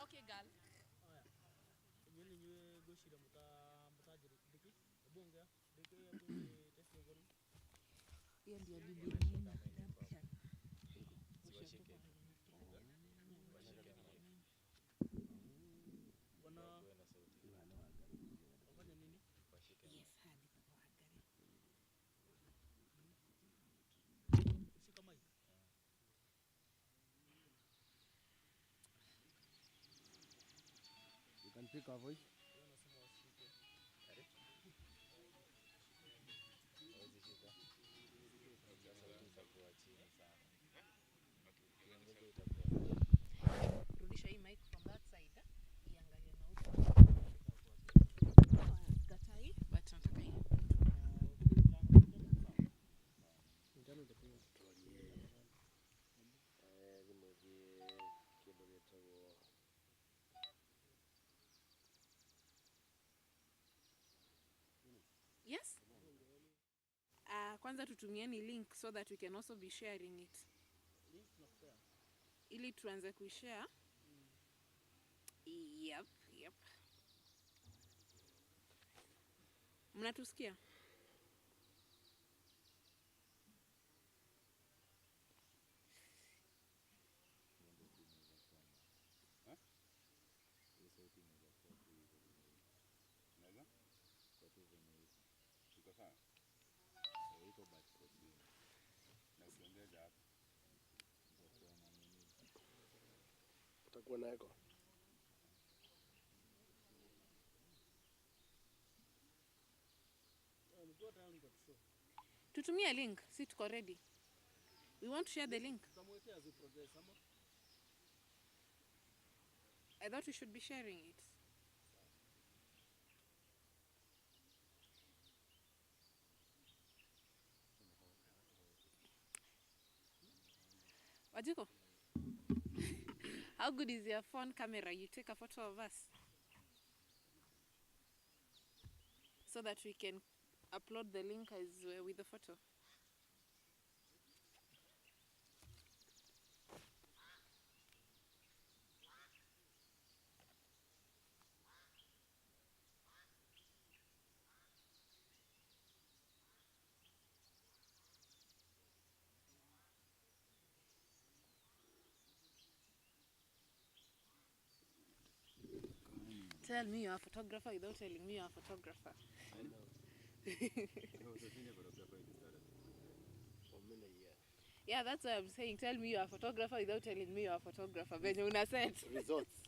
Okay, girl. You can pick our voice. Rudisha hii mic from that side. Iangalie na huko. Gatai, but nataka hii. Yes? Kwanza tutumieni link so that we can also be sharing it. Ili tuanze kushare. Yep. Mnatusikia? Utakuwa na echo. Tutumia link, si tuko ready. We want to share the link. I thought we should be sharing it. Wajiko? How good is your phone camera? You take a photo of us so that we can upload the link as with the photo. Tell me you're a photographer without telling me you're a photographer. I know. Yeah, that's what I'm saying. Tell me you're a photographer without telling me you're a photographer. When you said Results.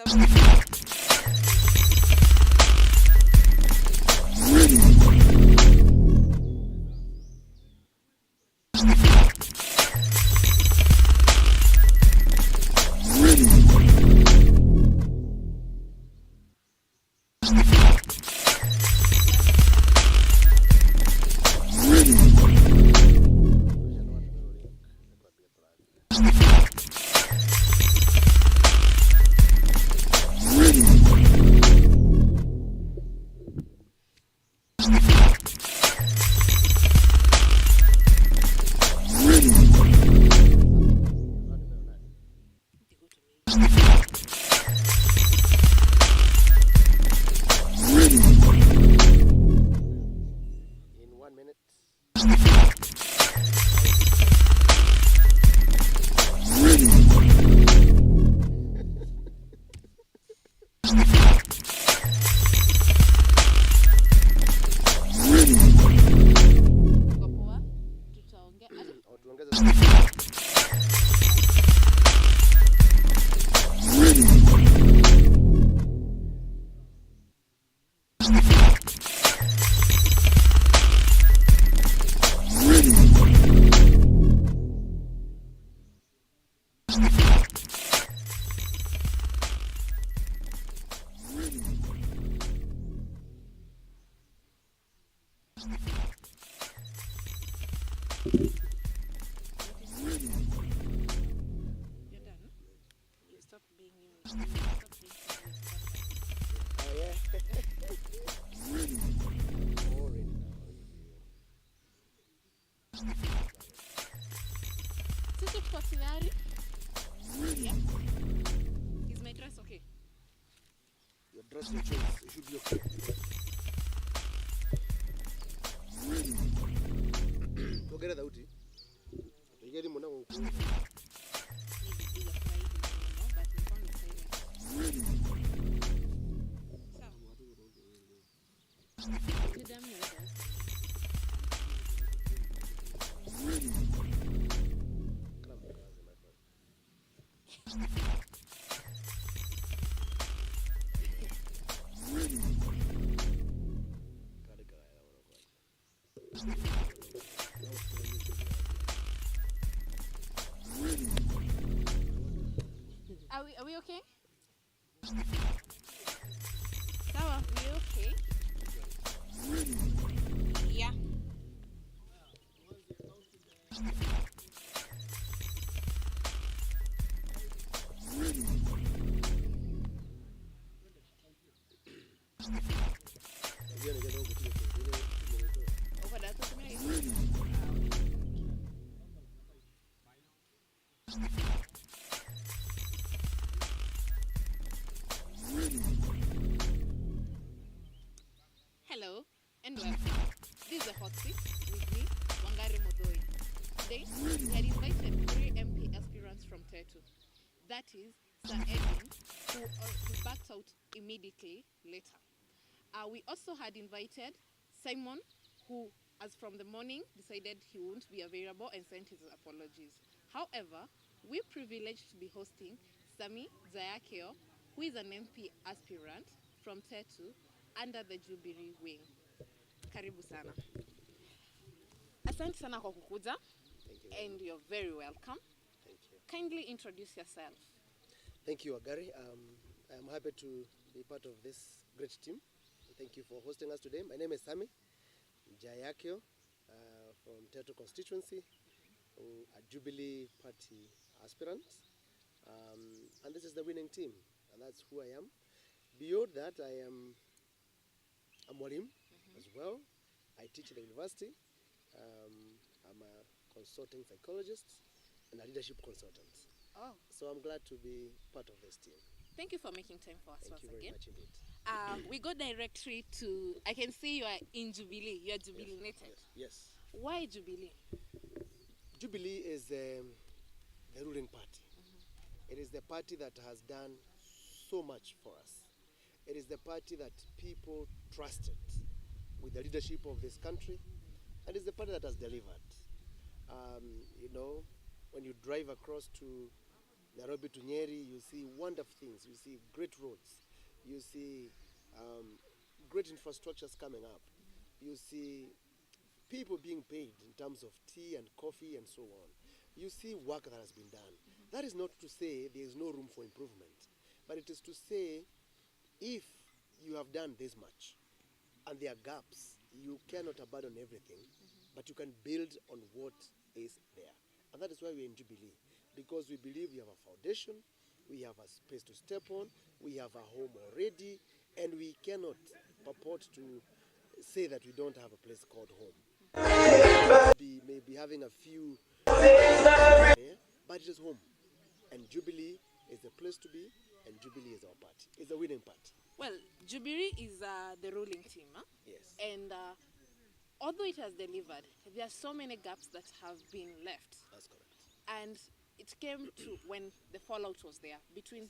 You're done? You stop being you. Stop being Oh yeah. Already now. Sisi tuko tayari? Yeah. Is my dress okay? Your dress, your choice. It should be okay. Togera dauti. Togeri mwana wangu. Are we okay? Sawa, we okay? Yeah. Hello and welcome. This is a hot seat with me, Wangari Modoi. Today, we had invited 3 MP aspirants from Tetu. That is Sir Edwin, who backed out immediately later. We also had invited Simon, who, as from the morning, decided he won't be available and sent his apologies. However, we're privileged to be hosting Sammy Njayakio, who is an MP aspirant from Tetu under the Jubilee wing. Karibu sana. Asante sana kwa kukuja. And you're very welcome. Thank you. Kindly introduce yourself. Thank you, Agari. I'm happy to be part of this great team. Thank you for hosting us today. My name is Sammy Njayakio from Tetu constituency, a Jubilee Party aspirant. And this is the winning team, and that's who I am. Beyond that, I am a Mwalim as well. I teach at the university. I'm a consulting psychologist and a leadership consultant. Oh. So I'm glad to be part of this team. Thank you for making time for us Thank once you very again. much indeed. We go directly to, I can see you are in Jubilee. You are jubilated. Yes. Why Jubilee? Jubilee is the ruling party. It is the party that has done so much for us. It is the party that people trusted with the leadership of this country, and it's the party that has delivered. You know, when you drive across to Nairobi to Nyeri, you see wonderful things. You see great roads. You see great infrastructures coming up. You see people being paid in terms of tea and coffee and so on. You see work that has been done. That is not to say there is no room for improvement, but it is to say if you have done this much and there are gaps, you cannot abandon everything, but you can build on what is there. And that is why we're in Jubilee, because we believe we have a foundation, we have a space to step on, we have a home already, and we cannot purport to say that we don't have a place called home. We may be having a few there, but it is home. And Jubilee is the place to be, and Jubilee is our party. It's a winning party. Well, Jubilee is the ruling team, huh? Yes. And although it has delivered, there are so many gaps that have been left. That's correct. And it came to when the fallout was there, between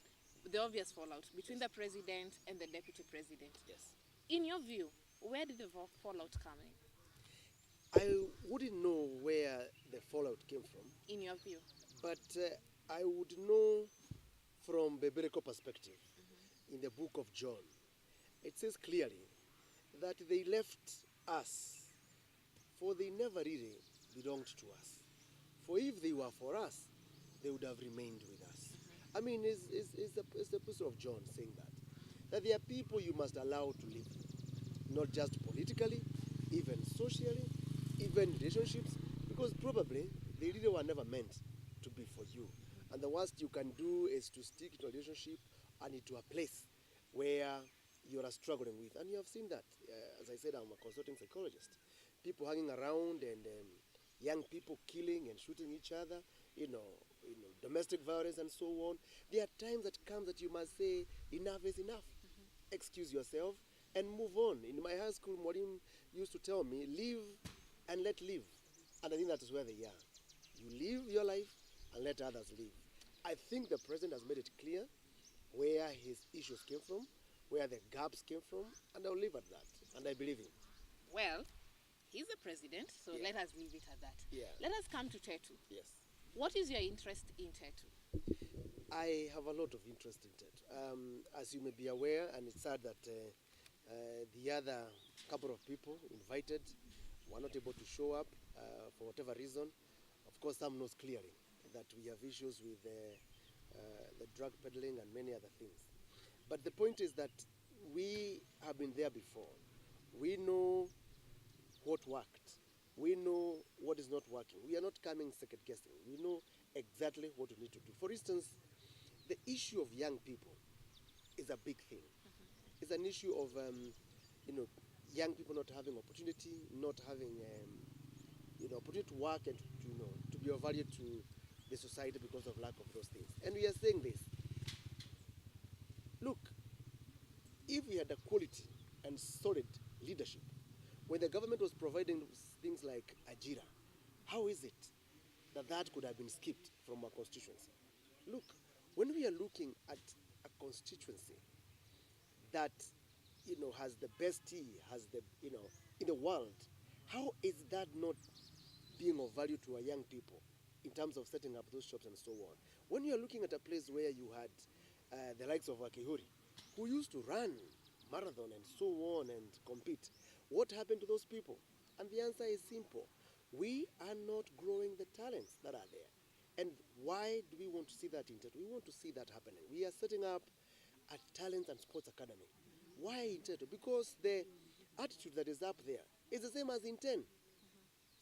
the obvious fallout, between the president and the deputy president. Yes. In your view, where did the fallout come in? I wouldn't know where the fallout came from. In your view? But I would know from biblical perspective. In the book of John, it says clearly that they left us, for they never really belonged to us. For if they were for us, they would have remained with us. I mean, it's the epistle of John saying that there are people you must allow to live, not just politically, even socially, even relationships, because probably they really were never meant to be for you. And the worst you can do is to stick to a relationship and into a place where you are struggling with. And you have seen that. As I said, I'm a consulting psychologist. People hanging around and young people killing and shooting each other, domestic violence and so on. There are times that come that you must say, enough is enough. Excuse yourself and move on. In my high school, Morim used to tell me, live and let live. And I think that is where they are. You live your life and let others live. I think the president has made it clear where his issues came from, where the gaps came from, and I'll leave at that. And I believe him. Well, he's the president, so Yeah. let us leave it at that. Yeah. Let us come to Tetu. Yes. What is your interest in Tetu? I have a lot of interest in Tetu. As you may be aware, and it's sad that the other couple of people invited were not able to show up for whatever reason. Of course, some knows clearly that we have issues with the drug peddling and many other things. But the point is that we have been there before. We know what worked. We know what is not working. We are not coming second guessing. We know exactly what we need to do. For instance, the issue of young people is a big thing. It's an issue of young people not having opportunity, not having opportunity to work and to be of value to the society because of lack of those things. And we are saying this. Look, if we had a quality and solid leadership, when the government was providing things like Ajira, how is it that that could have been skipped from our constituency? Look, when we are looking at a constituency that has the best tea, has the in the world, how is that not being of value to our young people in terms of setting up those shops and so on? When you are looking at a place where you had the likes of Akihuri, who used to run marathon and so on and compete, what happened to those people? And the answer is simple. We are not growing the talents that are there. And why do we want to see that in Tetu? We want to see that happening. We are setting up a talent and sports academy. Why in Tetu? Because the attitude that is up there is the same as in 10.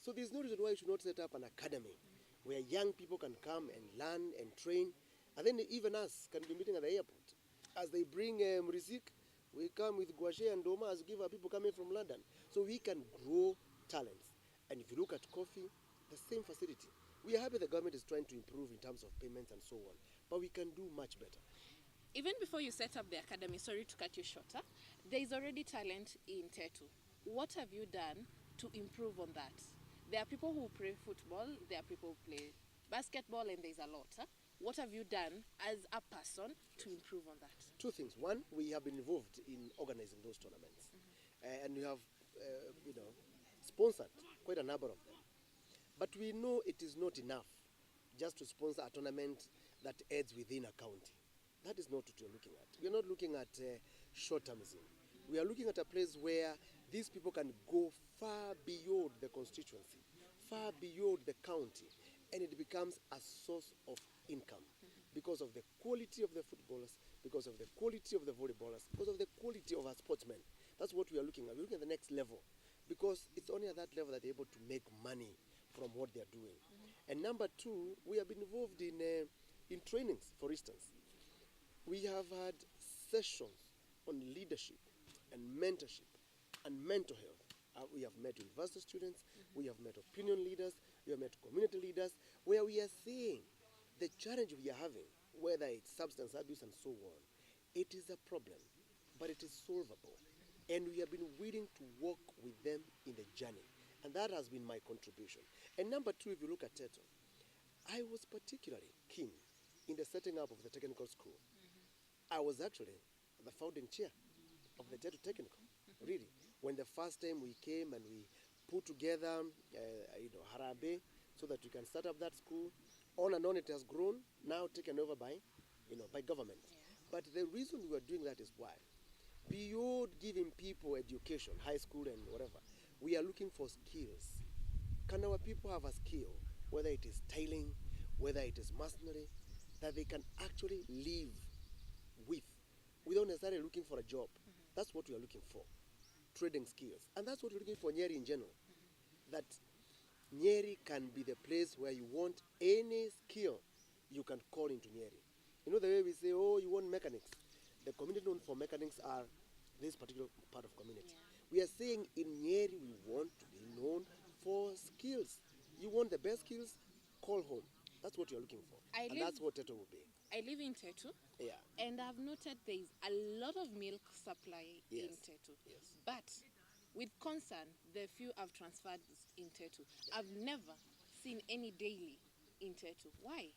So there's no reason why you should not set up an academy where young people can come and learn and train. And then even us can be meeting at the airport. As they bring Murisik, we come with Guashe and Doma as give our people coming from London. So we can grow talents. And if you look at coffee, the same facility. We are happy the government is trying to improve in terms of payments and so on. But we can do much better. Even before you set up the academy, sorry to cut you shorter, there is already talent in Tetu. What have you done to improve on that? There are people who play football, there are people who play basketball, and there's a lot. What have you done as a person to improve on that? Two things. One, we have been involved in organizing those tournaments. And we have, sponsored quite a number of them. But we know it is not enough just to sponsor a tournament that adds within a county. That is not what we're looking at. We're not looking at short-termism. We are looking at a place where these people can go far beyond the constituency, far beyond the county, and it becomes a source of income because of the quality of the footballers, because of the quality of the volleyballers, because of the quality of our sportsmen. That's what we are looking at. We're looking at the next level because it's only at that level that they're able to make money from what they're doing. And number two, we have been involved in trainings, for instance. We have had sessions on leadership and mentorship and mental health. We have met university students, we have met opinion leaders, we have met community leaders, where we are seeing the challenge we are having, whether it's substance abuse and so on. It is a problem, but it is solvable. And we have been willing to work with them in the journey. And that has been my contribution. And number two, if you look at Tetu, I was particularly keen in the setting up of the technical school. I was actually the founding chair of the Tetu Technical, really. When the first time we came and we put together, Harabe, so that we can start up that school. On and on it has grown, now taken over by government. Yes. But the reason we are doing that is why? Beyond giving people education, high school and whatever, we are looking for skills. Can our people have a skill, whether it is tiling, whether it is masonry, that they can actually live with, without necessarily looking for a job? That's what we are looking for, trading skills. And that's what we're looking for Nyeri in general, that Nyeri can be the place where you want any skill you can call into Nyeri. You know the way we say, oh, you want mechanics. The community known for mechanics are this particular part of community. Yeah. We are saying in Nyeri we want to be known for skills. You want the best skills, call home. That's what you're looking for. And that's what Tetu will be. I live in Tetu, Yeah. and I've noted there is a lot of milk supply in Yes. Tetu. Yes. But with concern, the few I've transferred in Tetu, I've never seen any daily in Tetu. Why?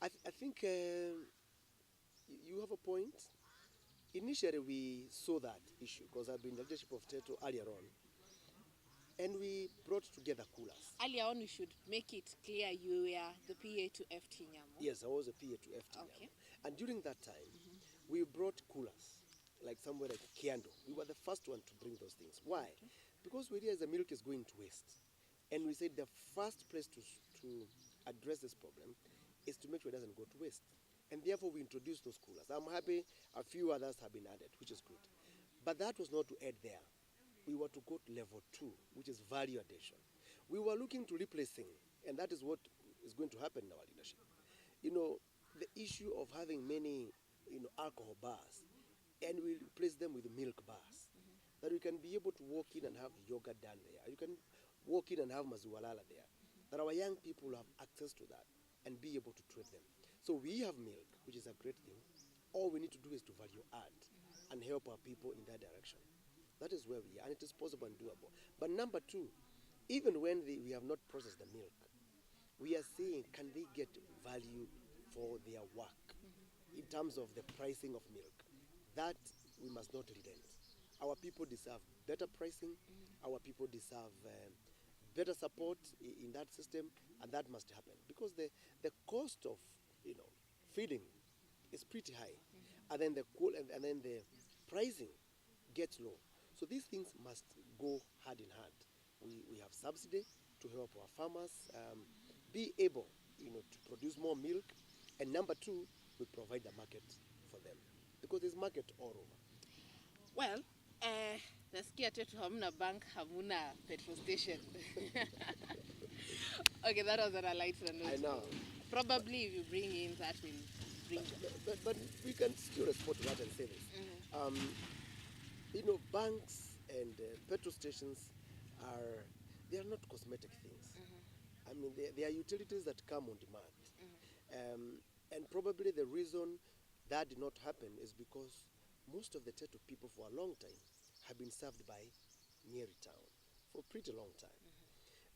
I think you have a point. Initially, we saw that issue because I've been in the leadership of Tetu earlier on. And we brought together coolers. Earlier on, we should make it clear you were the PA to FT Nyamo. Yes, I was a PA to FT Okay. Nyamo. And during that time, we brought coolers, like somewhere like Kiando. We were the first one to bring those things. Why? Because we realized the milk is going to waste. And we said the first place to address this problem is to make sure it doesn't go to waste. And therefore, we introduced those coolers. I'm happy a few others have been added, which is good. But that was not to add there. We were to go to level 2, which is value addition. We were looking to replacing, and that is what is going to happen in our leadership. The issue of having many, alcohol bars, and we replace them with milk bars. That we can be able to walk in and have yogurt done there. You can walk in and have maziwalala there. That our young people have access to that and be able to trade them. So we have milk, which is a great thing. All we need to do is to value add and help our people in that direction. That is where we are, and it is possible and doable. But number two, even when we have not processed the milk, we are saying, can they get value for their work in terms of the pricing of milk? That we must not relent. Our people deserve better pricing. Our people deserve better support in that system, and that must happen because the cost of feeding is pretty high, and then the pricing gets low. So these things must go hand in hand. We have subsidy to help our farmers be able to produce more milk, and number two, we provide the market for them because there's market all over. Well, nasikia Tetu hamuna bank, hamuna petrol station. Okay, that was on a lighter note. I know. Probably if you bring in that will bring. But we can still respond to that and say this. Banks and petrol stations they are not cosmetic things. I mean, they are utilities that come on demand. And probably the reason that did not happen is because most of the Tetu people for a long time have been served by Nyeri town for a pretty long time.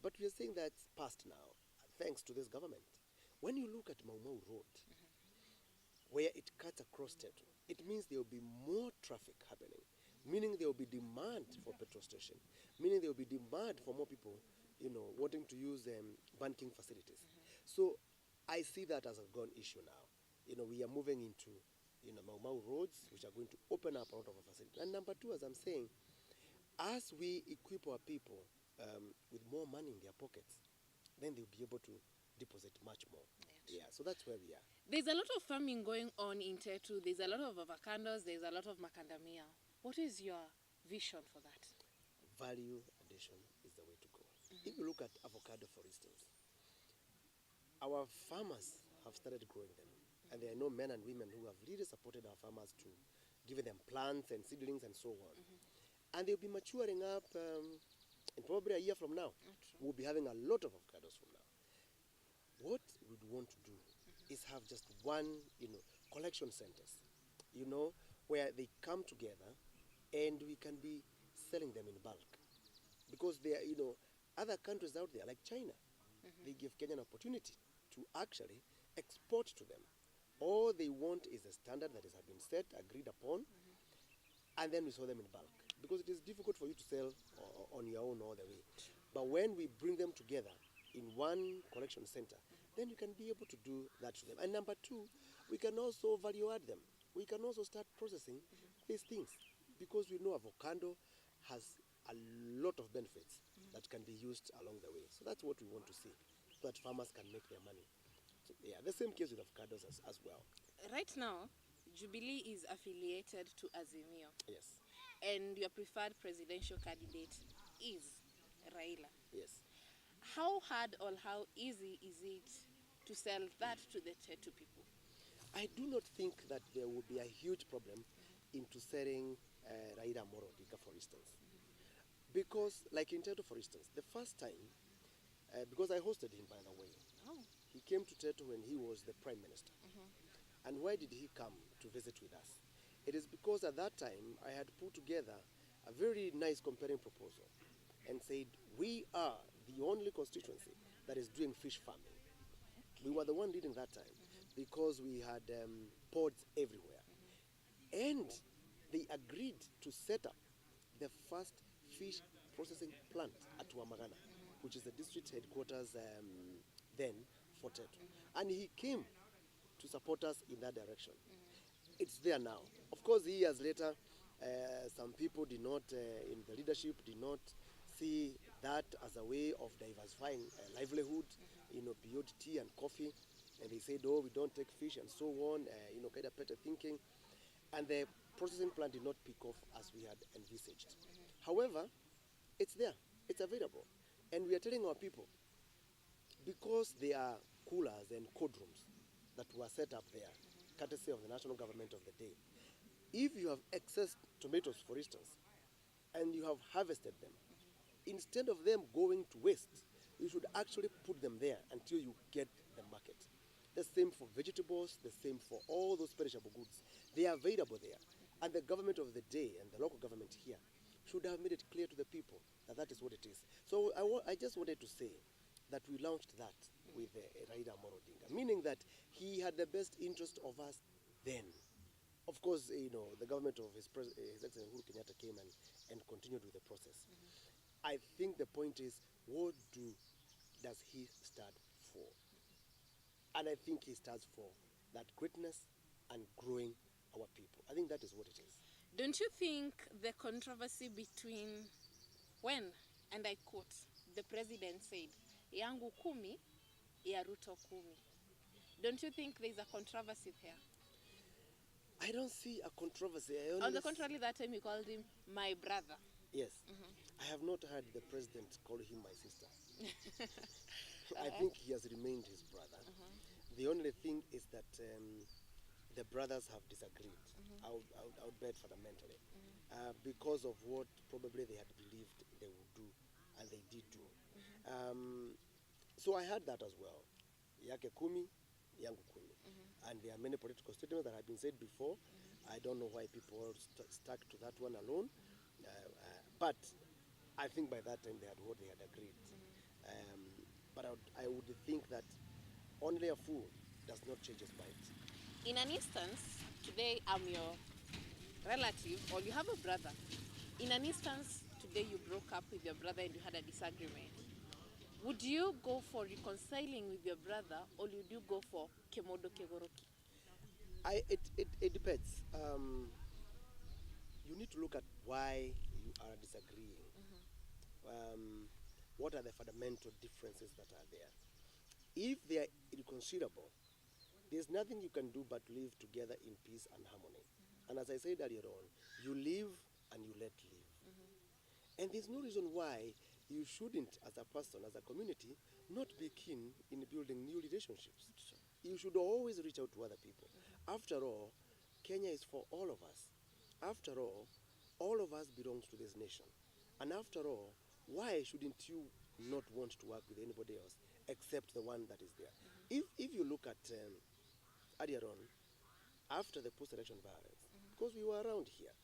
But we are saying that's past now, thanks to this government. When you look at Mau Mau Road, where it cuts across Tetu, it means there will be more traffic happening, meaning there will be demand for petrol station, meaning there will be demand for more people, wanting to use banking facilities. So I see that as a gone issue now. We are moving into, Mau Mau roads, which are going to open up a lot of our facilities. And number two, as I'm saying, as we equip our people with more money in their pockets, then they'll be able to deposit much more. Yeah, so that's where we are. There's a lot of farming going on in Tetu. There's a lot of avocados. There's a lot of macadamia. What is your vision for that? Value addition is the way to go. If you look at avocado, for instance, our farmers have started growing them. And there are no men and women who have really supported our farmers to give them plants and seedlings and so on. And they'll be maturing up in probably a year from now. We'll be having a lot of avocados from now. What we'd want to do is have just one, collection centers, where they come together and we can be selling them in bulk. Because there are, other countries out there like China, they give Kenya an opportunity to actually export to them. All they want is a standard that has been set, agreed upon, and then we sell them in bulk. Because it is difficult for you to sell on your own all the way. But when we bring them together in one collection center, then you can be able to do that to them. And number two, we can also value add them. We can also start processing these things, because we know avocado has a lot of benefits that can be used along the way. So that's what we want to see, so that farmers can make their money. So, yeah, the same case with avocados as well. Right now, Jubilee is affiliated to Azimio. Yes. And your preferred presidential candidate is Raila. Yes. How hard or how easy is it to sell that to the Tetu people? I do not think that there will be a huge problem into selling Raila Amolo Odinga, for instance. Because, like in Tetu, for instance, the first time, because I hosted him, by the way, he came to Tetu when he was the Prime Minister. And why did he come to visit with us? It is because at that time, I had put together a very nice comparing proposal and said, we are the only constituency that is doing fish farming. We were the one leading that time because we had pods everywhere. And they agreed to set up the first fish processing plant at Wamagana, which is the district headquarters then for Tetu. And he came to support us in that direction. It's there now. Of course, years later, some people did not, in the leadership, did not see that as a way of diversifying livelihood, beyond tea and coffee. And they said, oh, we don't take fish and so on, kind of better thinking. And the processing plant did not pick off as we had envisaged. However, it's there, it's available. And we are telling our people, because there are coolers and cold rooms that were set up there, courtesy of the national government of the day, if you have excess tomatoes, for instance, and you have harvested them, instead of them going to waste, you should actually put them there until you get the market. The same for vegetables, the same for all those perishable goods. They are available there. And the government of the day and the local government here should have made it clear to the people that that is what it is. So I just wanted to say that we launched that with Raila Amolo Odinga, meaning that he had the best interest of us then. Of course, the government of His Excellency Uhuru Kenyatta came and continued with the process. I think the point is, what does he stand for? And I think he stands for that greatness and growing our people. I think that is what it is. Don't you think the controversy between when, and I quote, the president said, yangu 10, ya Ruto 10. Don't you think there's a controversy there? I don't see a controversy. On the contrary, that time you called him my brother. Yes. I have not heard the president call him my sister. I think he has remained his brother. The only thing is that the brothers have disagreed, I would bet fundamentally, because of what probably they had believed they would do, and they did do. So I heard that as well. Yake 10, yangu 10. And there are many political statements that have been said before. I don't know why people stuck to that one alone. But I think by that time they had what they had agreed. But I would think that only a fool does not change his mind. In an instance, today I'm your relative, or you have a brother. In an instance, today you broke up with your brother and you had a disagreement. Would you go for reconciling with your brother, or would you go for Kemodo Kegoroki? It depends. You need to look at why you are disagreeing. What are the fundamental differences that are there? If they are inconsiderable, there's nothing you can do but live together in peace and harmony. And as I said earlier on, you live and you let live. And there's no reason why you shouldn't, as a person, as a community, not be keen in building new relationships. You should always reach out to other people. After all, Kenya is for all of us. After all of us belongs to this nation. And after all, why shouldn't you not want to work with anybody else except the one that is there? If you look at earlier on, after the post-election violence, because we were around here,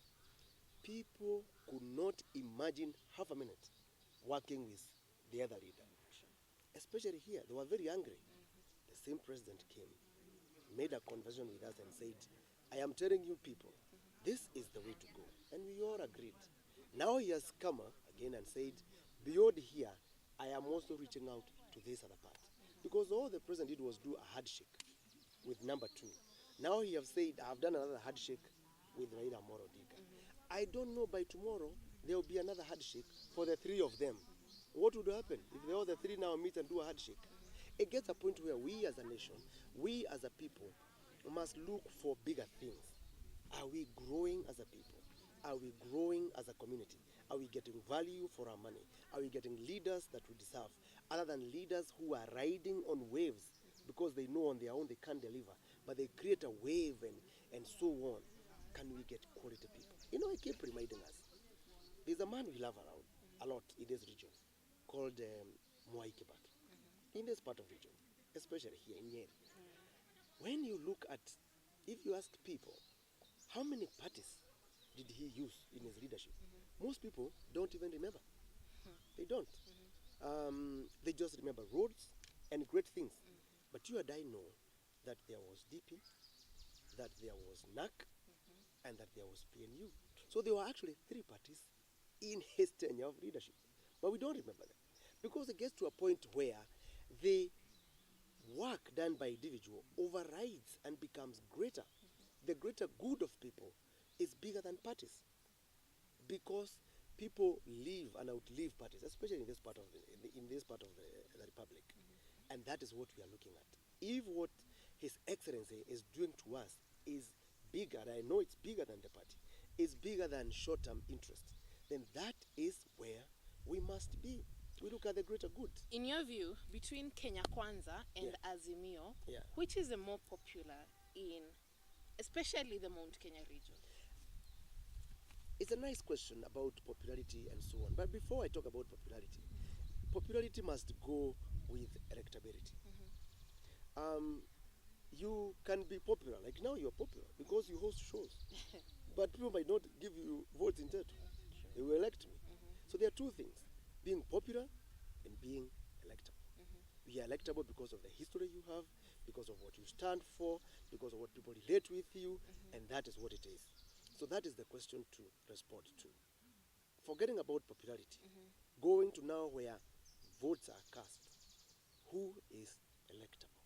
people could not imagine half a minute working with the other leader. Especially here, they were very angry. The same president came, made a conversation with us and said, I am telling you people, this is the way to go. And we all agreed. Now he has come again and said, beyond here, I am also reaching out to this other part. Because all the president did was do a handshake with number 2. Now he has said, I have done another handshake with Raila Amolo Odinga. I don't know, by tomorrow, there will be another handshake for the 3 of them. What would happen if all the 3 now meet and do a handshake? It gets a point where we as a nation, we as a people, must look for bigger things. Are we growing as a people? Are we growing as a community? Are we getting value for our money? Are we getting leaders that we deserve? Other than leaders who are riding on waves because they know on their own they can't deliver, but they create a wave and so on. Can we get quality people? You know, I keep reminding us, there's a man we love around a lot in this region called Mwai Kibaki. In this part of region, especially here in Nyeri. When you look at, if you ask people, how many parties did he use in his leadership? Most people don't even remember. They don't. They just remember roads and great things. But you and I know that there was DP, that there was NAC, and that there was PNU. So there were actually 3 parties in his tenure of leadership. But we don't remember them. Because it gets to a point where the work done by individual overrides and becomes greater. The greater good of people is bigger than parties. Because people live and outlive parties, especially in this part of the republic. And that is what we are looking at. If what His Excellency is doing to us is bigger, and I know it's bigger than the party, is bigger than short-term interest, then that is where we must be. We look at the greater good. In your view, between Kenya Kwanza and Azimio, which is the more popular in, especially the Mount Kenya region? It's a nice question about popularity and so on. But before I talk about popularity, popularity must go with electability. You can be popular, like now you're popular because you host shows. But people might not give you votes in Tetu. They will elect me. So there are 2 things, being popular and being electable. You are electable because of the history you have, because of what you stand for, because of what people relate with you, and that is what it is. So that is the question to respond to. Forgetting about popularity, going to now where votes are cast, who is electable,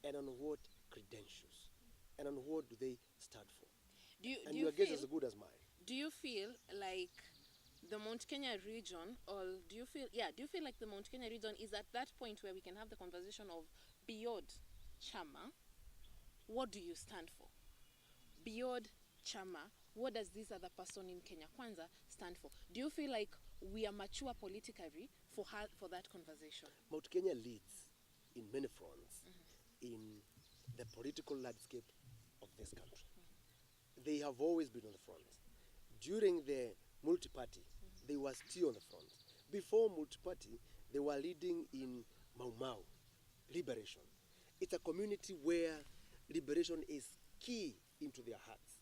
and on what credentials, and on what do they stand for. And your guess is as good as mine. Do you feel like the Mount Kenya region, or do you feel like the Mount Kenya region is at that point where we can have the conversation of beyond Chama, what do you stand for? Beyond Chama, what does this other person in Kenya Kwanza stand for? Do you feel like we are mature politically for that conversation? Mount Kenya leads in many fronts in the political landscape of this country. They have always been on the front. During the multi-party, they were still on the front. Before multi-party, they were leading in Mau Mau, liberation. It's a community where liberation is key into their hearts.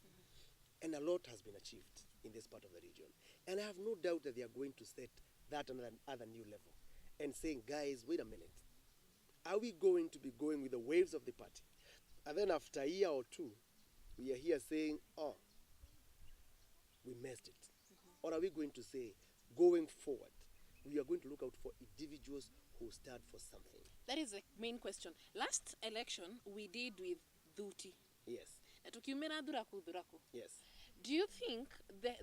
And a lot has been achieved in this part of the region. And I have no doubt that they are going to set that on another new level and saying, guys, wait a minute. Are we going to be going with the waves of the party? And then after a year or 2, we are here saying, oh, we messed it. Or are we going to say, going forward, we are going to look out for individuals who stand for something. That is the main question. Last election, we did with Duty. Yes. Yes. Do you think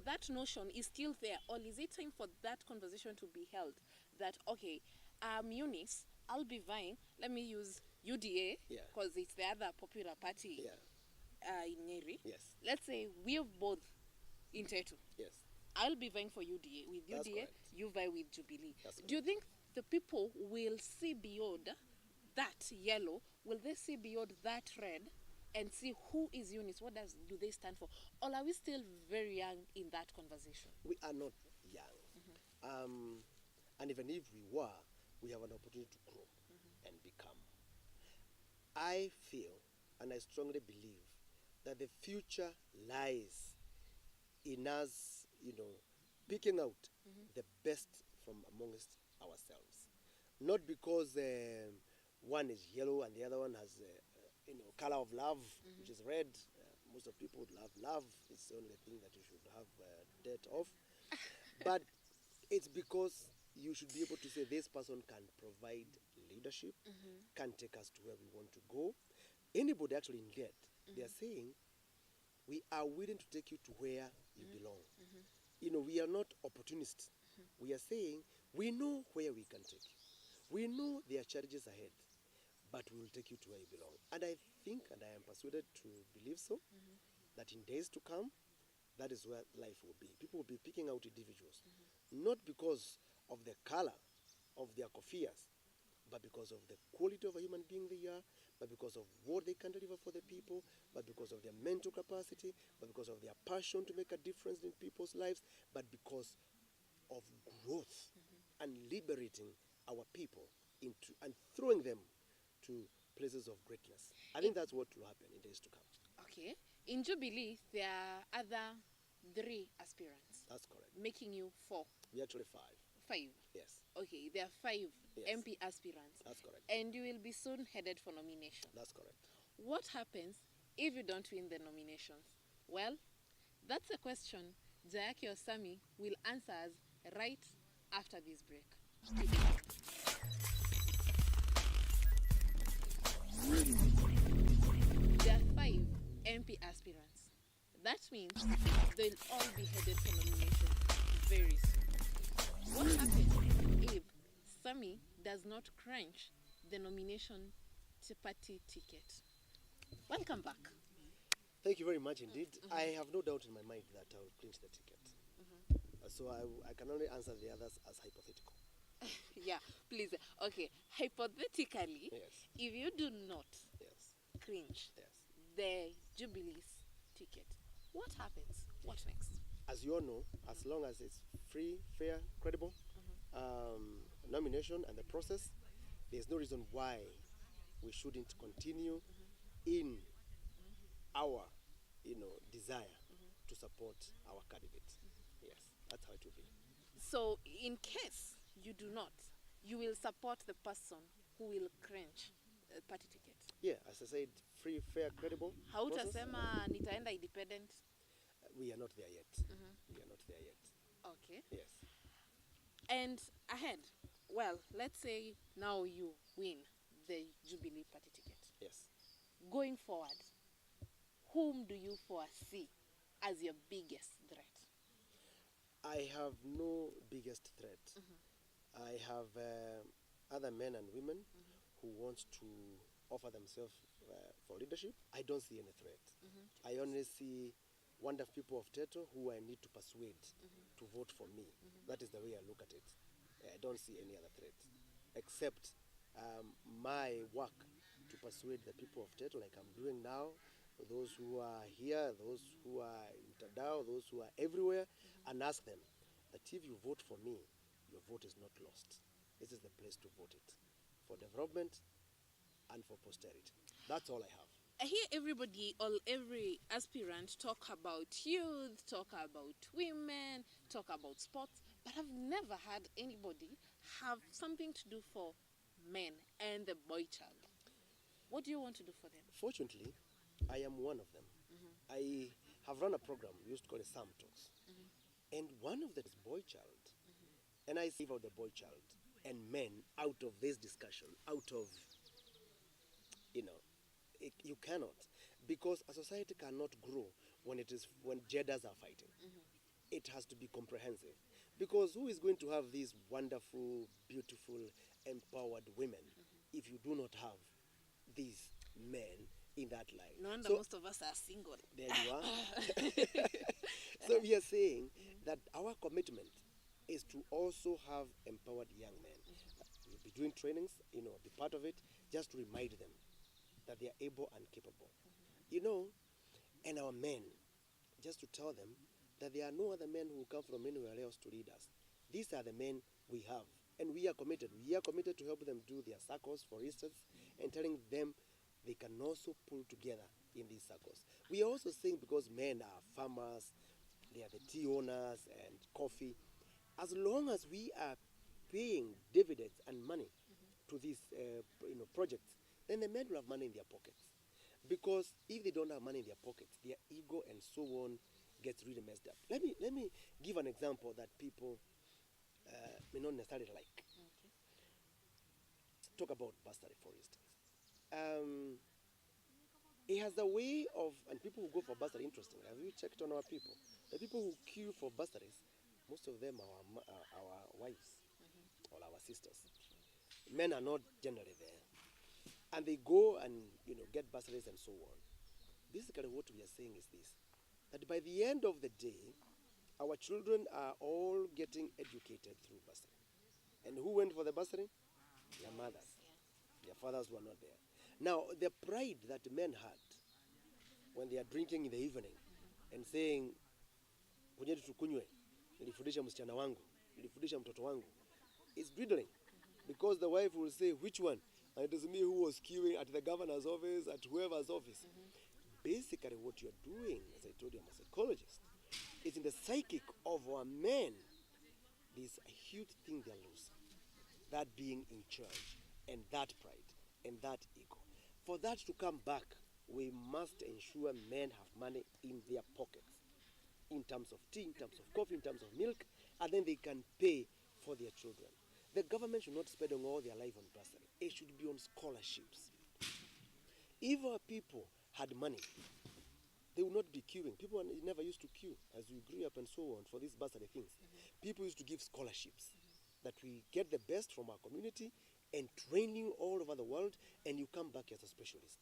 that notion is still there, or is it time for that conversation to be held? That, okay, Eunice, I'll be vying, let me use UDA, because it's the other popular party in Nyeri. Yes. Let's say we have both in Tetu. Yes. I'll be vying for UDA. With That's UDA, correct. you vie with Jubilee. That's Do you think the people will see beyond that yellow? Will they see beyond that red and see who is Eunice? What do they stand for? Or are we still very young in that conversation? We are not young. And even if we were, we have an opportunity to grow and become. I feel, and I strongly believe, that the future lies in us, picking out the best from amongst ourselves. Not because one is yellow and the other one has, color of love, which is red. Most of people would love. It's the only thing that you should have debt of. But it's because you should be able to say this person can provide leadership, can take us to where we want to go. Anybody actually in debt, they are saying, we are willing to take you to where you belong. We are not opportunists. We are saying, we know where we can take you. We know there are challenges ahead, but we will take you to where you belong. And I think, and I am persuaded to believe so, that in days to come, that is where life will be. People will be picking out individuals, not because of the color of their kofias, but because of the quality of a human being they are, but because of what they can deliver for the people, but because of their mental capacity, but because of their passion to make a difference in people's lives, but because of growth and liberating our people into and throwing them to places of greatness. I think that's what will happen in days to come. Okay. In Jubilee, there are other 3 aspirants. That's correct. Making you 4. We're actually 5. 5? Yes. Okay, there are 5 MP aspirants. That's correct. And you will be soon headed for nomination. That's correct. What happens if you don't win the nominations? Well, that's a question Njayakio Sammy will answer us right after this break. There are 5 MP aspirants. That means they'll all be headed for nomination very soon. What happens if Sammy does not crunch the nomination party ticket? Welcome back. Thank you very much indeed. I have no doubt in my mind that I will clinch the ticket. So I can only answer the others as hypothetical. Yeah, please. Okay, hypothetically, Yes. if you do not Yes. clinch Yes. the Jubilee's ticket, what happens? What next? As you all know, as long as it's free, fair, credible nomination and the process, there's no reason why we shouldn't continue in our, desire to support our candidate. Yes, that's how it will be. So, in case you do not, you will support the person who will crunch the party ticket. Yeah, as I said, free, fair, credible. process. Hautasema nitaenda independent. We are not there yet. We are not there yet. Okay. Yes. And ahead, well, let's say now you win the Jubilee party ticket. Yes. Going forward, whom do you foresee as your biggest threat? I have no biggest threat. I have other men and women who want to offer themselves for leadership. I don't see any threat. I only see wonderful people of Tetu who I need to persuade to vote for me. That is the way I look at it. I don't see any other threat except my work to persuade the people of Tetu, like I'm doing now, those who are here, those who are in Tadao, those who are everywhere, and ask them that if you vote for me, your vote is not lost. This is the place to vote it for development and for posterity. That's all I have. I hear every aspirant talk about youth, talk about women, talk about sports, but I've never had anybody have something to do for men and the boy child. What do you want to do for them? Fortunately, I am one of them. I have run a program we used to call it Sam Talks. And one of them is boy child. And I leave out the boy child and men out of this discussion, out of, you cannot. Because a society cannot grow when genders are fighting. It has to be comprehensive. Because who is going to have these wonderful, beautiful, empowered women if you do not have these men in that line? No wonder most of us are single. There you are. So we are saying that our commitment is to also have empowered young men. We'll be doing trainings, be part of it, just to remind them that they are able and capable. And our men, just to tell them that there are no other men who come from anywhere else to lead us. These are the men we have, and we are committed. We are committed to help them do their circles, for instance, and telling them they can also pull together in these circles. We are also saying, because men are farmers, they are the tea owners and coffee, as long as we are paying dividends and money to these projects, then the men will have money in their pockets. Because if they don't have money in their pockets, their ego and so on gets really messed up. Let me give an example that people may not necessarily like. Okay. Talk about bursary, for instance. It has a way of, and people who go for bursary, interesting. Have you checked on our people? The people who queue for bursaries, most of them are our wives or our sisters. Men are not generally there. And they go and get bursaries and so on. Basically what we are saying is this, that by the end of the day, our children are all getting educated through bursary. And who went for the bursary? Their mothers. Their fathers were not there. Now, the pride that men had when they are drinking in the evening and saying, "Kunyeni tukunywe, nilifundisha msichana wangu, nilifundisha mtoto wangu," is dwindling. Because the wife will say, "Which one?" And it is me who was queuing at the governor's office, at whoever's office. Basically, what you're doing, as I told you, I'm a psychologist, is in the psychic of our men, there's a huge thing they're losing. That being in charge, and that pride, and that ego. For that to come back, we must ensure men have money in their pockets, in terms of tea, in terms of coffee, in terms of milk, and then they can pay for their children. The government should not spend all their life on bursary. It should be on scholarships. If our people had money, they would not be queuing. People never used to queue as we grew up and so on for these bursary things. People used to give scholarships that we get the best from our community and train you all over the world, and you come back as a specialist.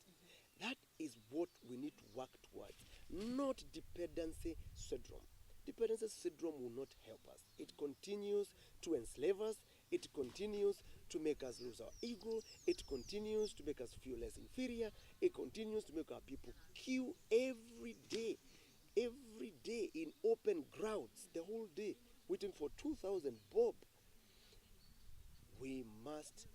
That is what we need to work towards, not dependency syndrome. Dependency syndrome will not help us. It continues to enslave us. It continues to make us lose our ego. It continues to make us feel less inferior. It continues to make our people queue every day in open grounds, the whole day, waiting for 2,000 bob. We must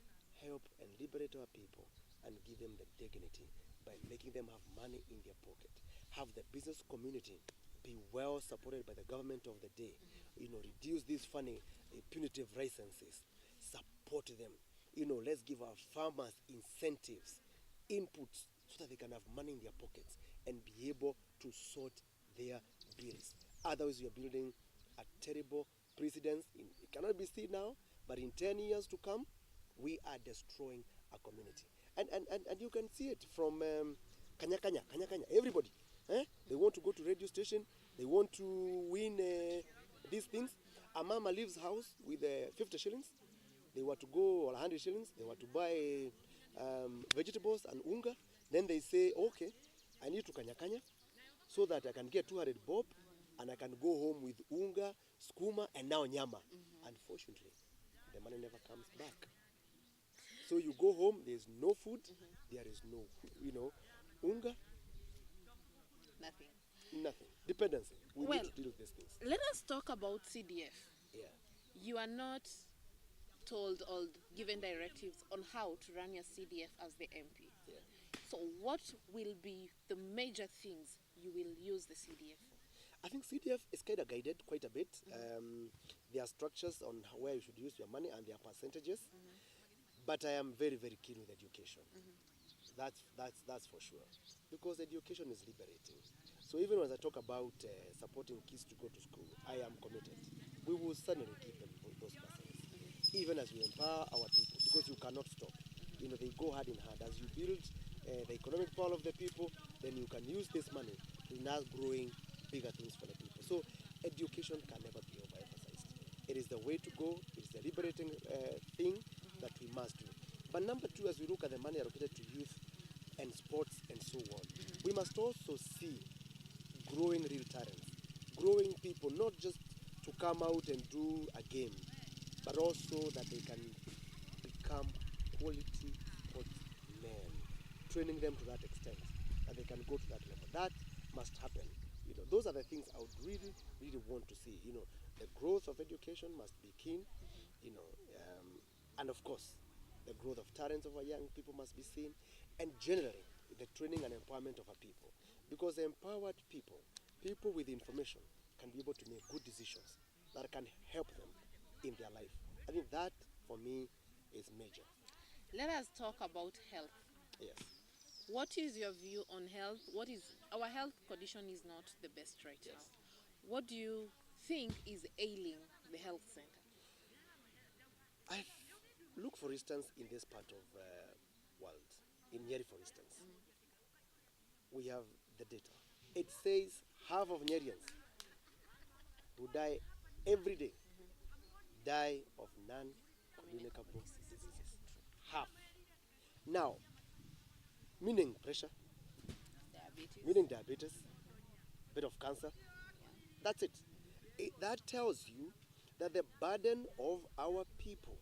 help and liberate our people and give them the dignity by making them have money in their pocket. Have the business community be well supported by the government of the day. Reduce these funny punitive licenses. Support them. Let's give our farmers incentives, inputs, so that they can have money in their pockets and be able to sort their bills. Otherwise, we are building a terrible precedence. It cannot be seen now, but in 10 years to come, we are destroying a community. And you can see it from Kanya, everybody. They want to go to radio station. They want to win these things. A mama leaves house with 50 shillings. They were to go, or 100 shillings. They were to buy vegetables and unga. Then they say, okay, I need to Kanya so that I can get 200 bob and I can go home with unga, skuma, and now nyama. Unfortunately, the money never comes back. So you go home, there's no food, there is no, unga. Nothing. Dependency. We need to deal with these things. Let us talk about CDF. Yeah. You are not told or given directives on how to run your CDF as the MP. Yeah. So what will be the major things you will use the CDF for? I think CDF is kind of guided quite a bit. There are structures on where you should use your money and there are percentages. But I am very, very keen with education. That's for sure. Because education is liberating. So even as I talk about supporting kids to go to school, I am committed. We will certainly keep them, those persons, even as we empower our people, because you cannot stop. You know, they go hand in hand. As you build the economic power of the people, then you can use this money in us growing bigger things for the people. So education can never be overemphasized. It is the way to go. It is the liberating thing that we must do. But number two, as we look at the money allocated to youth and sports and so on, we must also see growing real talents, growing people, not just to come out and do a game, but also that they can become quality sportsmen, training them to that extent, that they can go to that level. That must happen. You know, those are the things I would really, really want to see. You know, the growth of education must be keen, you know, and of course, the growth of talents of our young people must be seen, and generally, the training and empowerment of our people. Because empowered people, people with information, can be able to make good decisions that can help them in their life. I think that, for me, is major. Let us talk about health. Yes. What is your view on health? Our health condition is not the best right Yes. now. What do you think is ailing the health center? Look, for instance, in this part of world, in Nyeri, for instance, we have the data. It says half of Nyerians who die every day die of non-communicable diseases. Half. Now, meaning pressure, meaning diabetes, bit of cancer. That's it. That tells you that the burden of our people,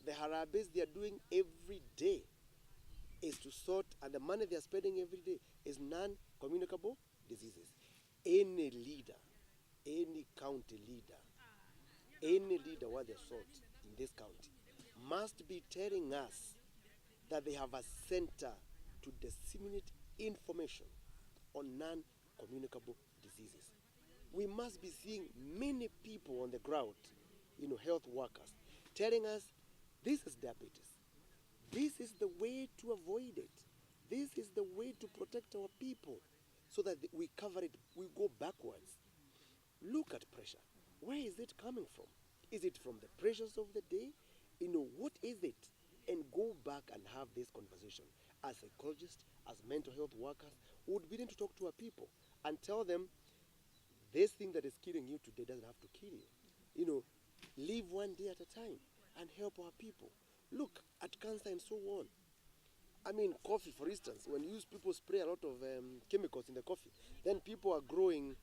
the harabes they are doing every day, is to sort, and the money they are spending every day is non-communicable diseases. Any leader, any county leader, any leader what they sort in this county must be telling us that they have a center to disseminate information on non-communicable diseases. We must be seeing many people on the ground, you know, health workers, telling us this is diabetes. This is the way to avoid it. This is the way to protect our people so that we cover it, we go backwards. Look at pressure. Where is it coming from? Is it from the pressures of the day? You know, what is it? And go back and have this conversation. As psychologists, as mental health workers, we would begin to talk to our people and tell them this thing that is killing you today doesn't have to kill you. You know, live one day at a time and help our people. Look at cancer and so on. I mean, coffee, for instance, when people spray a lot of chemicals in the coffee, then people are growing,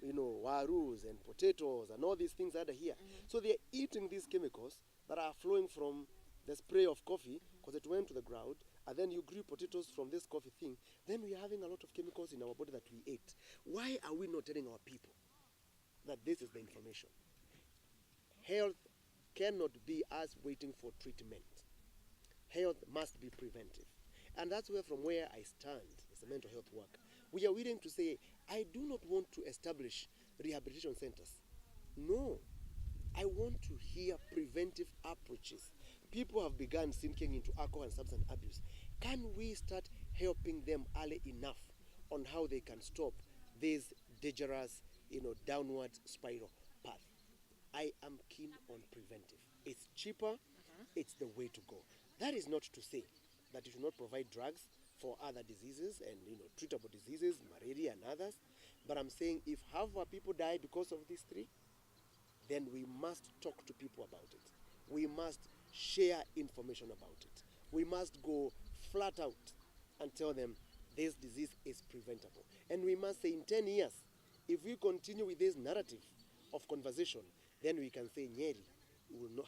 you know, warus and potatoes and all these things that are here. So they're eating these chemicals that are flowing from the spray of coffee because it went to the ground, and then you grew potatoes from this coffee thing. Then we are having a lot of chemicals in our body that we ate. Why are we not telling our people that this is the information? Health cannot be us waiting for treatment. Health must be preventive. And that's where, from where I stand as a mental health worker, we are willing to say, I do not want to establish rehabilitation centers. No. I want to hear preventive approaches. People have begun sinking into alcohol and substance abuse. Can we start helping them early enough on how they can stop this dangerous, you know, downward spiral path? I am keen on preventive. It's cheaper. It's the way to go. That is not to say that you should not provide drugs for other diseases and, you know, treatable diseases, malaria and others. But I'm saying if half our people die because of these three, then we must talk to people about it. We must share information about it. We must go flat out and tell them this disease is preventable. And we must say in 10 years, if we continue with this narrative of conversation, then we can say Nyeri,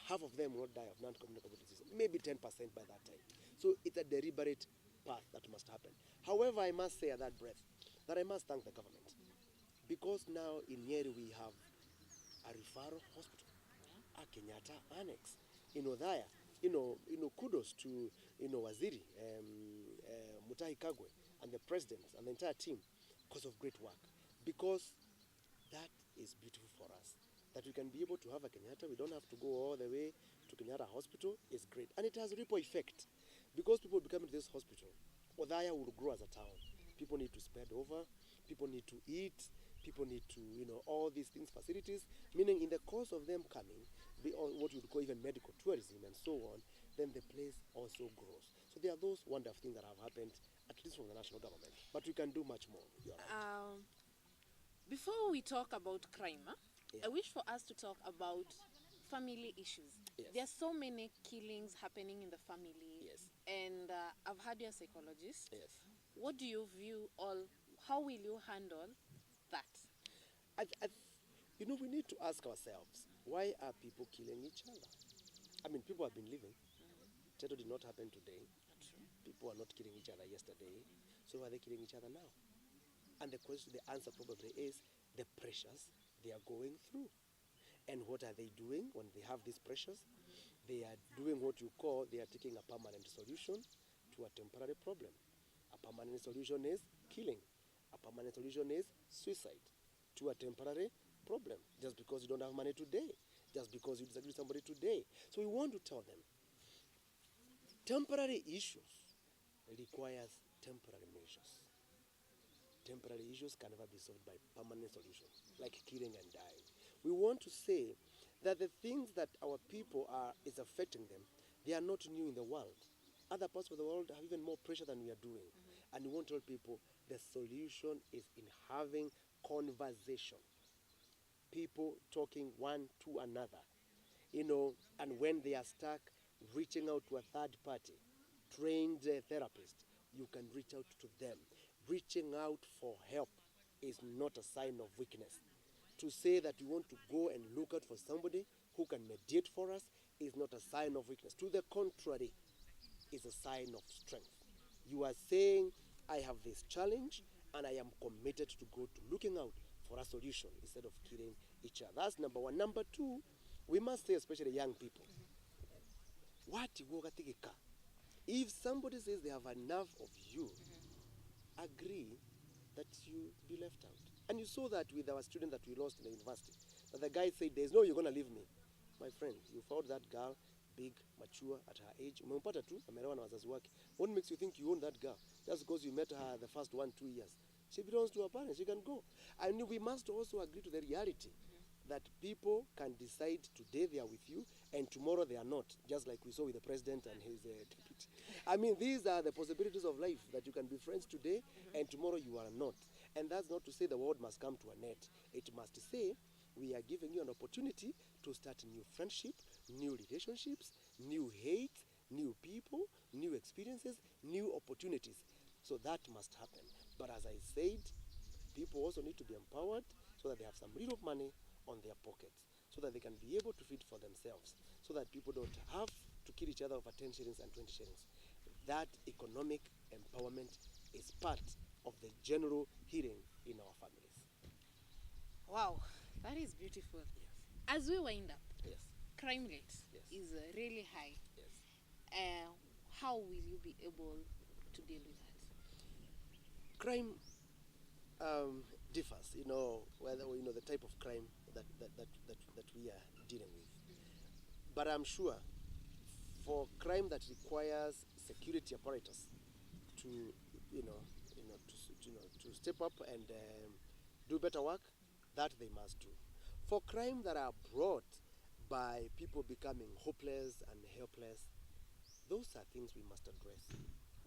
half of them will not die of non-communicable disease, maybe 10% by that time. So it's a deliberate path that must happen. However, I must say at that breath that I must thank the government, because now in Nyeri we have a referral hospital, a Kenyatta annex. In Odhaya, kudos to, Waziri, Mutahi Kagwe, and the president and the entire team because of great work. Because that is beautiful for us. That we can be able to have a Kenyatta, we don't have to go all the way to Kenyatta Hospital, is great. And it has a ripple effect. Because people become to this hospital, Odhaya will grow as a town. People need to spread over. people need to eat, people need to, all these things, facilities, meaning in the course of them coming, what you would call even medical tourism and so on, then the place also grows. So there are those wonderful things that have happened, at least from the national government. But we can do much more. You're right. Before we talk about crime, Yeah. I wish for us to talk about family issues. Yes. There are so many killings happening in the family. Yes. And I've heard you're a psychologist. Yes. What do you view how will you handle that? We need to ask ourselves, why are people killing each other? I mean, people have been living. Tetu did not happen today. True. People are not killing each other yesterday. So why are they killing each other now? And the answer probably is the pressures they are going through. And what are they doing when they have these pressures? They are doing what you call, they are taking a permanent solution to a temporary problem. A permanent solution is killing. A permanent solution is suicide to a temporary problem. Just because you don't have money today. Just because you disagree with somebody today. So we want to tell them, temporary issues requires temporary measures. Temporary issues can never be solved by permanent solutions, like killing and dying. We want to say that the things that our people is affecting them, they are not new in the world. Other parts of the world have even more pressure than we are doing. And we want to tell people the solution is in having conversation. People talking one to another, and when they are stuck, reaching out to a third party, trained therapist, you can reach out to them. Reaching out for help is not a sign of weakness. To say that you want to go and look out for somebody who can mediate for us is not a sign of weakness. To the contrary, is a sign of strength. You are saying, I have this challenge and I am committed to go to looking out for a solution instead of killing each other. That's number one. Number two, we must say, especially young people, if somebody says they have enough of you, agree that you be left out. And you saw that with our student that we lost in the university. That the guy said, there's no you're going to leave me. My friend, you found that girl, big, mature, at her age. Umempata tu, ameolewa na wazazi wake. What makes you think you own that girl? Just because you met her the first 1-2 years. She belongs to her parents. She can go. And we must also agree to the reality that people can decide today they are with you and tomorrow they are not, just like we saw with the president and his deputy. I mean, these are the possibilities of life, that you can be friends today and tomorrow you are not. And that's not to say the world must come to an end. It must say we are giving you an opportunity to start new friendship, new relationships, new hate, new people, new experiences, new opportunities. So that must happen. But as I said, people also need to be empowered so that they have some little money on their pockets, so that they can be able to feed for themselves, so that people don't have to kill each other over 10 shillings and 20 shillings. That economic empowerment is part of the general healing in our families. Wow, that is beautiful. Yes. As we wind up, Yes. crime rate Yes. is really high. Yes. How will you be able to deal with that? Crime differs, whether the type of crime that we are dealing with. But I'm sure for crime that requires security apparatus to to step up and do better work, that they must do. For crime that are brought by people becoming hopeless and helpless, those are things we must address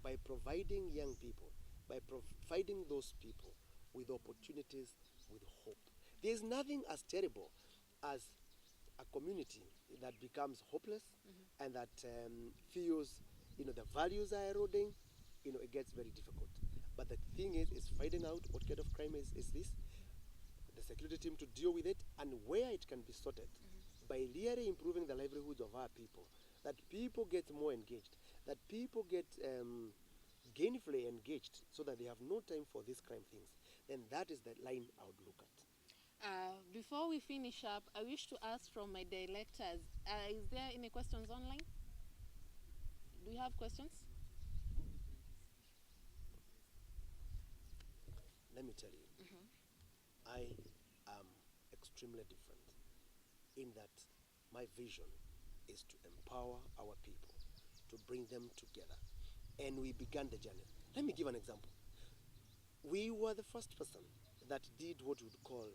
by providing young people, by providing those people with opportunities, with hope. There is nothing as terrible as a community that becomes hopeless and that feels, the values are eroding. It gets very difficult. But the thing is finding out what kind of crime is this, the security team to deal with it, and where it can be sorted by really improving the livelihoods of our people, that people get more engaged, that people get gainfully engaged so that they have no time for these crime things. Then that is the line I would look at. Before we finish up, I wish to ask from my directors, is there any questions online? Do you have questions? Let me tell you, I am extremely different in that my vision is to empower our people, to bring them together. And we began the journey. Let me give an example. we were the first person that did what we would call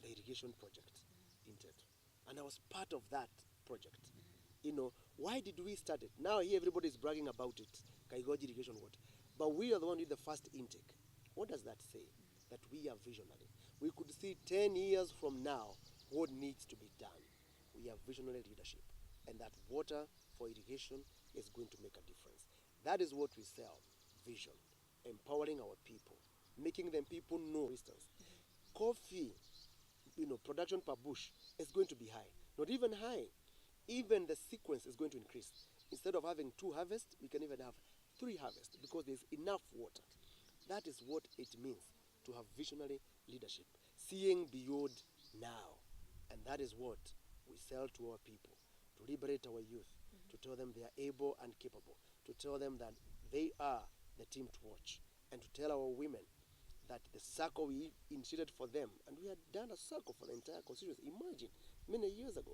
the irrigation project in Tetu. And I was part of that project. You know, why did we start it? Now here everybody is bragging about it, Kaigoji irrigation water. But we are the one with the first intake. What does that say? That we are visionary. We could see 10 years from now what needs to be done. We have visionary leadership. And that water for irrigation is going to make a difference. That is what we sell, vision, empowering our people, making them people know, for instance, coffee, production per bush is going to be high. Not even high. Even the sequence is going to increase. Instead of having 2 harvests, we can even have 3 harvests because there's enough water. That is what it means to have visionary leadership, seeing beyond now. And that is what we sell to our people, to liberate our youth, to tell them they are able and capable, to tell them that they are the team to watch, and to tell our women that the circle we initiated for them, and we had done a circle for the entire constituency, imagine, many years ago,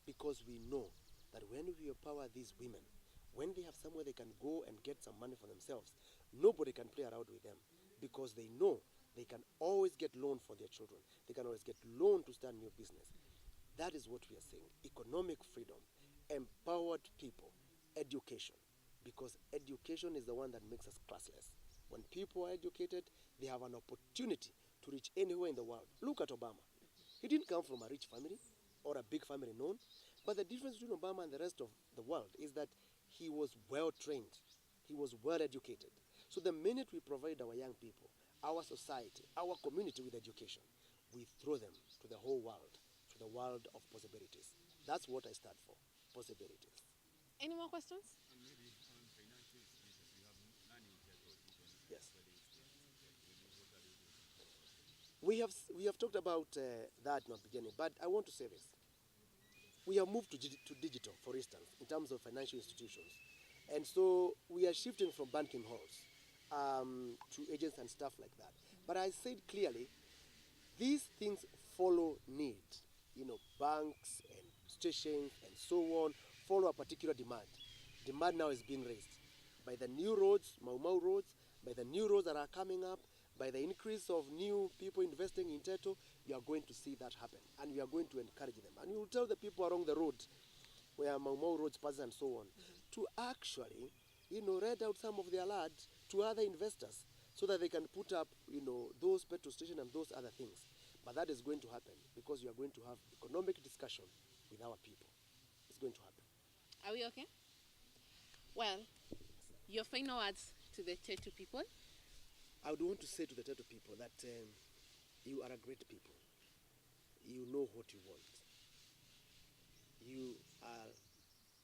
because we know that when we empower these women, when they have somewhere they can go and get some money for themselves, nobody can play around with them because they know they can always get loan for their children. They can always get loan to start new business. That is what we are saying. Economic freedom, empowered people, education, because education is the one that makes us classless. When people are educated, they have an opportunity to reach anywhere in the world. Look at Obama. He didn't come from a rich family or a big family known, but the difference between Obama and the rest of the world is that he was well trained. He was well educated. So the minute we provide our young people, our society, our community with education, we throw them to the whole world, to the world of possibilities. That's what I stand for, possibilities. Any more questions? And maybe on financial institutions, you have none in Tetu even. Yes. What are you doing? We have talked about that in the beginning, but I want to say this. We have moved to digital, for instance, in terms of financial institutions. And so we are shifting from banking halls to agents and stuff like that. But I said clearly, these things follow need. Banks and stations and so on follow a particular demand. Demand now is being raised by the new roads, Mau roads, by the new roads that are coming up, by the increase of new people investing in Tetu. You are going to see that happen, and we are going to encourage them. And we will tell the people along the road, where Mau roads pass and so on, to actually, rent out some of their land to other investors so that they can put up, those petrol stations and those other things. But that is going to happen because you are going to have economic discussion with our people. It's going to happen. Are we okay? Well, your final words to the Tetu people? I would want to say to the Tetu people that you are a great people. You know what you want. You are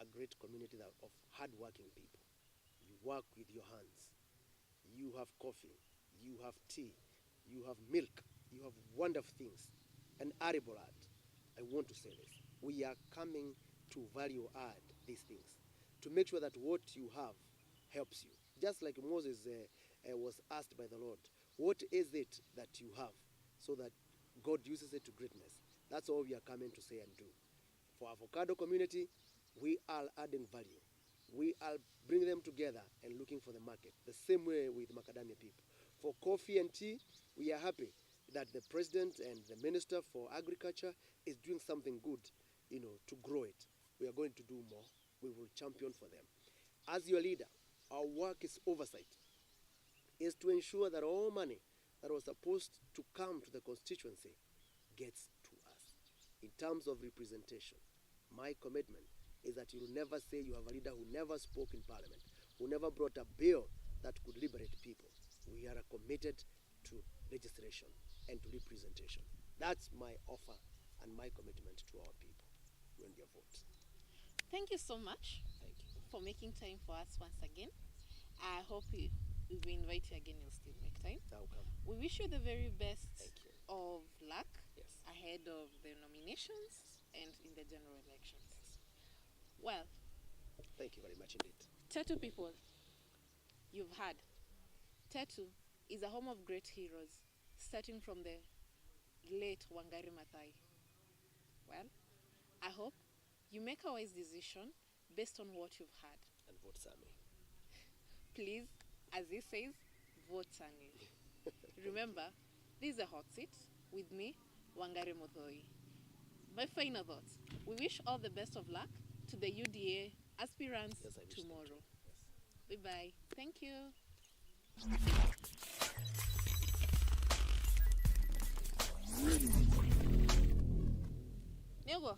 a great community of hardworking people. You work with your hands. You have coffee. You have tea. You have milk. You have wonderful things. And arable add. I want to say this. We are coming to value add these things to make sure that what you have helps you. Just like Moses was asked by the Lord, what is it that you have so that God uses it to greatness? That's all we are coming to say and do. For avocado community, we are adding value. We are bringing them together and looking for the market, the same way with macadamia people. For coffee and tea, we are happy that the president and the minister for agriculture is doing something good, to grow it. We are going to do more. We will champion for them. As your leader, our work is oversight, is to ensure that all money that was supposed to come to the constituency gets to us. In terms of representation, my commitment is that you will never say you have a leader who never spoke in parliament, who never brought a bill that could liberate people. We are committed to legislation and to representation. That's my offer and my commitment to our people when they vote. Thank you so much. Thank you. For making time for us once again. I hope if we invite you again, you'll still make time. I'll come. We wish you the very best Thank you. of luck Yes. ahead of the nominations and in the general elections. Well, Thank you very much indeed. Tetu people, you've heard. Tetu is a home of great heroes, starting from the late Wangari Maathai. Well, I hope you make a wise decision based on what you've heard. And vote Sammy. Please, as he says, vote, Sunny. Remember, this is a hot seat with me, Wangari Muthoi. My final thoughts. We wish all the best of luck to the UDA aspirants Yes, I wish that tomorrow. too. Yes. Bye-bye. Thank you. Nyogo.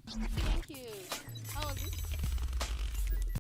Thank you. How was it?